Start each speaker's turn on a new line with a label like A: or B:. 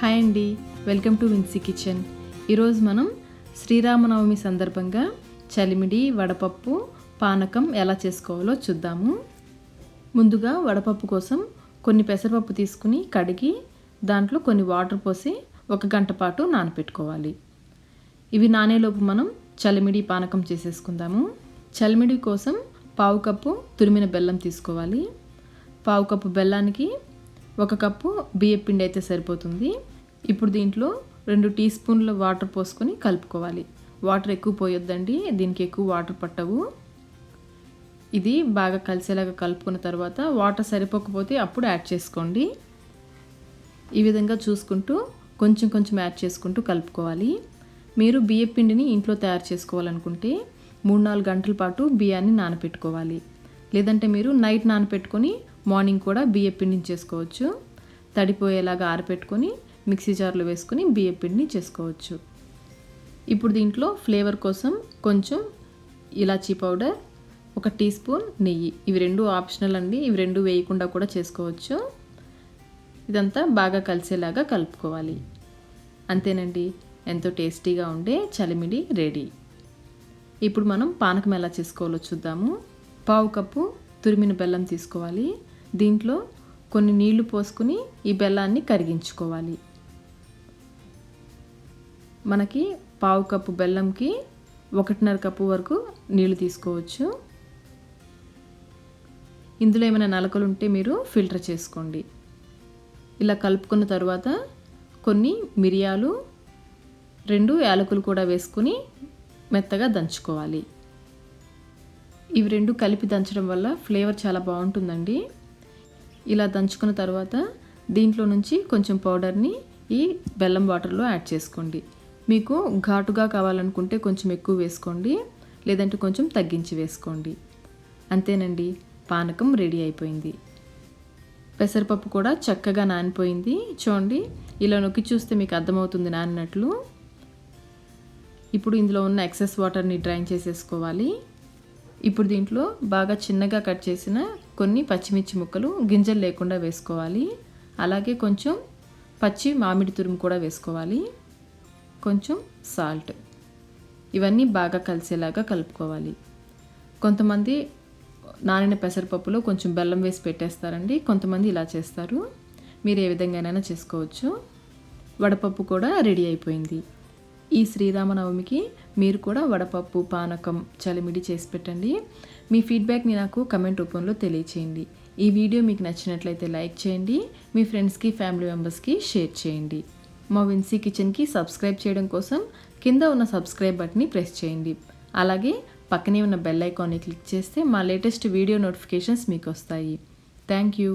A: Hi అండి, welcome to Vincy kitchen. ఈరోజు మనం శ్రీరామ నవమి సందర్భంగా చలిమిడి, వడపప్పు, పానకం ఎలా చేసుకోవాలో చూద్దాము. ముందుగా వడపప్పు కోసం కొన్ని పెసరపప్పు తీసుకుని కడిగి దాంట్లో కొన్ని వాటర్ పోసి 1 గంట పాటు నానపెట్టుకోవాలి. ఇవి నానేలోపు మనం చలిమిడి పానకం చేసేసుకుందాము. చలిమిడి కోసం 1/2 కప్పు తురిమిన బెల్లం తీసుకోవాలి. 1/2 కప్పు బెల్లానికి 1 కప్పు బియ్యం పిండి అయితే సరిపోతుంది. ఇప్పుడు దీంట్లో 2 టీ స్పూన్ల వాటర్ పోసుకొని కలుపుకోవాలి. వాటర్ ఎక్కువ పోయొద్దండి, దీనికి ఎక్కువ వాటర్ పట్టవు. ఇది బాగా కలిసేలాగా కలుపుకున్న తర్వాత వాటర్ సరిపోకపోతే అప్పుడు యాడ్ చేసుకోండి. ఈ విధంగా చూసుకుంటూ కొంచెం కొంచెం యాడ్ చేసుకుంటూ కలుపుకోవాలి. మీరు బియ్యం పిండిని ఇంట్లో తయారు చేసుకోవాలనుకుంటే 3-4 గంటల పాటు బియ్యాన్ని నానపెట్టుకోవాలి. లేదంటే మీరు నైట్ నానపెట్టుకొని మార్నింగ్ కూడా బియ్యం పిండిని చేసుకోవచ్చు. తడిపోయేలాగా ఆరపెట్టుకొని మిక్సీ జార్లో వేసుకొని బియ్యం పిండిని చేసుకోవచ్చు. ఇప్పుడు దీంట్లో ఫ్లేవర్ కోసం కొంచెం ఇలాచీ పౌడర్, 1 టీ స్పూన్ నెయ్యి, ఇవి 2 ఆప్షనల్ అండి. ఇవి 2 వేయకుండా కూడా చేసుకోవచ్చు. ఇదంతా బాగా కలిసేలాగా కలుపుకోవాలి. అంతేనండి, ఎంతో టేస్టీగా ఉండే చలిమిడి రెడీ. ఇప్పుడు మనం పానకం ఎలా చేసుకోవాలో చూద్దాము. 1/2 కప్పు తురిమిన బెల్లం తీసుకోవాలి. దీంట్లో కొన్ని నీళ్లు పోసుకుని ఈ బెల్లాన్ని కరిగించుకోవాలి. మనకి 1/2 కప్పు బెల్లంకి 1.5 కప్పు వరకు నీళ్లు తీసుకోవచ్చు. ఇందులో ఏమైనా నలకలు ఉంటే మీరు ఫిల్టర్ చేసుకోండి. ఇలా కలుపుకున్న తర్వాత కొన్ని మిరియాలు, 2 యాలకులు కూడా వేసుకుని మెత్తగా దంచుకోవాలి. ఇవి 2 కలిపి దంచడం వల్ల ఫ్లేవర్ చాలా బాగుంటుందండి. ఇలా దంచుకున్న తర్వాత దీంట్లో నుంచి కొంచెం పౌడర్ని ఈ బెల్లం వాటర్లో యాడ్ చేసుకోండి. మీకు ఘాటుగా కావాలనుకుంటే కొంచెం ఎక్కువ వేసుకోండి, లేదంటే కొంచెం తగ్గించి వేసుకోండి. అంతేనండి, పానకం రెడీ అయిపోయింది. పెసరపప్పు కూడా చక్కగా నానిపోయింది. చూడండి, ఇలా నొక్కి చూస్తే మీకు అర్థమవుతుంది నానినట్లు. ఇప్పుడు ఇందులో ఉన్న ఎక్సెస్ వాటర్ని డ్రైన్ చేసేసుకోవాలి. ఇప్పుడు దీంట్లో బాగా చిన్నగా కట్ చేసిన కొన్ని పచ్చిమిర్చి ముక్కలు గింజలు లేకుండా వేసుకోవాలి. అలాగే కొంచెం పచ్చి మామిడి తురుము కూడా వేసుకోవాలి. కొంచెం సాల్ట్, ఇవన్నీ బాగా కలిసేలాగా కలుపుకోవాలి. కొంతమంది నానిన పెసరపప్పులో కొంచెం బెల్లం వేసి పెట్టేస్తారండి, కొంతమంది ఇలా చేస్తారు. మీరు ఏ విధంగానైనా చేసుకోవచ్చు. వడపప్పు కూడా రెడీ అయిపోయింది. ఈ శ్రీరామనవమికి మీరు కూడా వడపప్పు, పానకం, చలిమిడి చేసి పెట్టండి. మీ ఫీడ్బ్యాక్ని నాకు కమెంట్ రూపంలో తెలియచేయండి. ఈ వీడియో మీకు నచ్చినట్లయితే లైక్ చేయండి. మీ ఫ్రెండ్స్కి, ఫ్యామిలీ మెంబర్స్కి షేర్ చేయండి. మా విన్సీ కిచెన్కి సబ్స్క్రైబ్ చేయడం కోసం కింద ఉన్న సబ్స్క్రైబ్ బటన్ని ప్రెస్ చేయండి. అలాగే పక్కనే ఉన్న బెల్ ఐకాన్ని క్లిక్ చేస్తే మా లేటెస్ట్ వీడియో నోటిఫికేషన్స్ మీకు వస్తాయి. Thank you.